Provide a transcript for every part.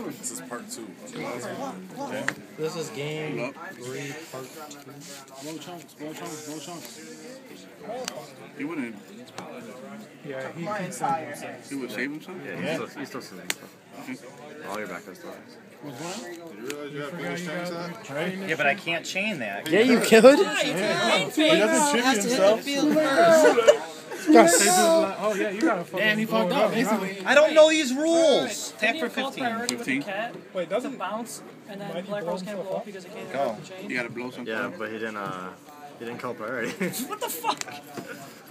This is part 2. Okay. This is game 3, part 2. Blow chunks, blow chunks, blow chunks. He wouldn't. Yeah, he can save himself. He would save himself? Yeah, he's still saving himself. All your backup stories. Yeah, but I can't chain that. Yeah, you could. He doesn't chip himself. Oh, yeah, you gotta fucking. Damn, he fucked up, basically. I don't know these rules. Tap for 15. 15. Wait, doesn't to bounce, and then Black Rose can't blow up because it can't Go. have the chain. You gotta blow something. Yeah, but he didn't call priority. What the fuck?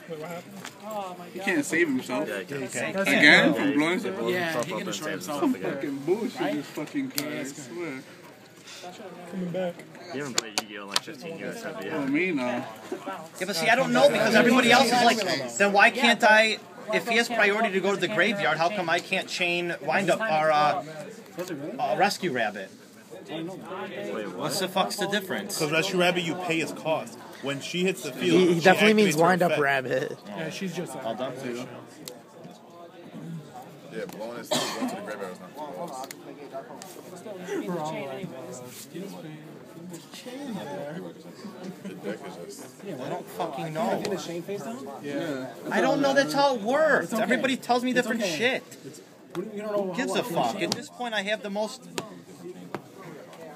Wait, what happened? Oh my god. He can't save himself. Yeah, he can. Again? From blowing himself? Yeah, he can destroy himself. Some fucking bullshit, this fucking card, I swear. Coming back. You haven't played Yu-Gi-Oh! in like 15 years, have you? Oh, me, no. Yeah, but see, I don't know because everybody else is like, then why can't I, if he has priority to go to the graveyard, how come I can't chain wind up or rescue rabbit? Wait, what? What's the fuck's the difference? Because Rescue Rabbit, you pay his cost. When she hits the field, He she definitely activates means her wind up effect. rabbit. Yeah, she's just All done? Yeah, blowing his stuff, going to the graveyard is not. Still, you need the chain anyways. I don't fucking know. the chain face down? Yeah. I don't know that's how it works. okay. Everybody tells me different okay. shit. You don't know Who gives a fuck? At this point, I have the most.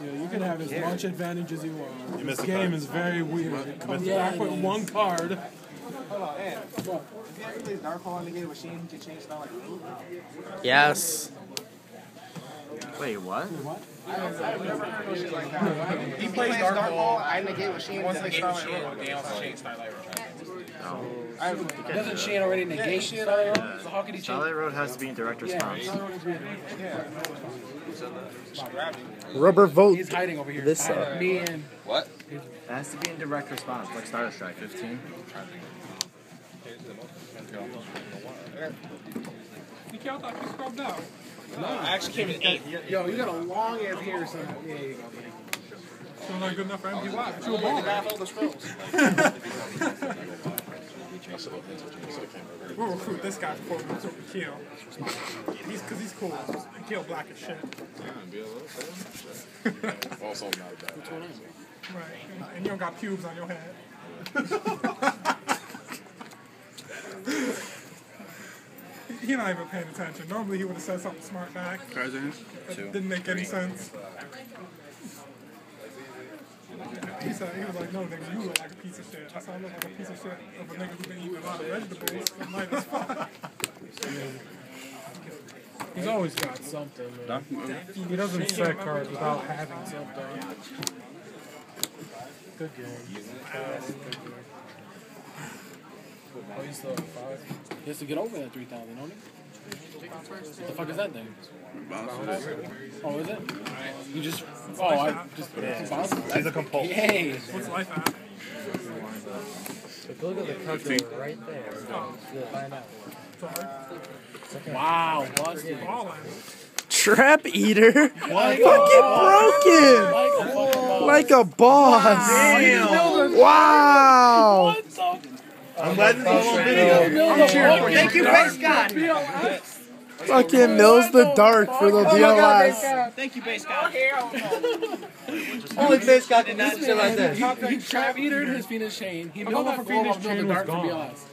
Yeah, you can have as much advantage as you want. This missed the game card. is very weird. It comes Yeah, back it with is. one card. Hold on, Ed. If you ever play Dark Hole Indicator Machine, you change style like blue? Yes. Wait, what? He plays Dark Hole, I negate Machine, once they style like they also change style like Doesn't Shane already negate Starlight Road? So how could he change? Starlight Road has to be in direct response. Rubber vote. He's hiding over here. This Me and What? It has to be in direct response, like Star Strike 15. You can't thought you scrubbed out. no, I actually came in 8. Yo, you got a long ass hair, son. Yeah, you go, buddy. Still not good enough for MPY, but you a baller. Guy hold the scrolls. We'll recruit this guy for Kill. Because he's cool. Kill black as shit. Also not bad. Right. And you don't got pubes on your head. He's not even paying attention. Normally he would have said something smart back. Cards in That didn't make any sense. He was like, no, nigga, you look like a piece of shit. I said, I look like a piece of shit of a nigga who's been eating a lot of vegetables. I'm like, that's fine. He's always got something, man. He doesn't set cards without having something. Good game. Oh, he's still at 5. He has to get over that 3,000, don't he? What the fuck is that thing? Oh, is it? You just... Oh, I just... Bounced. He's a compulsion. Yay! What's life at? If you look at the card right there, you'll find out. Sorry. Wow, busted. Balling. Trap Eater? Fucking broken! Like a boss! Wow! I'm glad this is all on video. Thank you, Base God. Fucking Mills the Dark for the DLS. Thank you, Base God. Only Base God did not shit like that. He trap eatered his Phoenix chain. He milled off a goal off the dark for BLS.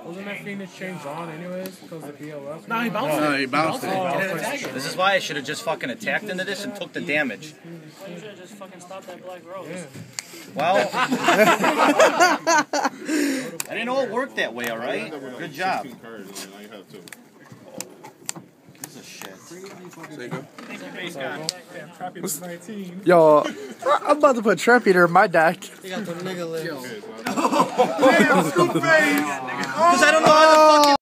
Wasn't that Phoenix change on anyways? Because of BLS? No, he bounced it. No, he bounced it. He didn't attack it. This is why I should have just fucking attacked into this and took the damage. You should have just fucking stopped that Black Rose. Yeah. Well, I didn't know it worked that way, alright? Good job. This is shit. Damn, Trappy was 19. Yo, I'm about to put Trap Eater in my deck. Because I don't know how to fucking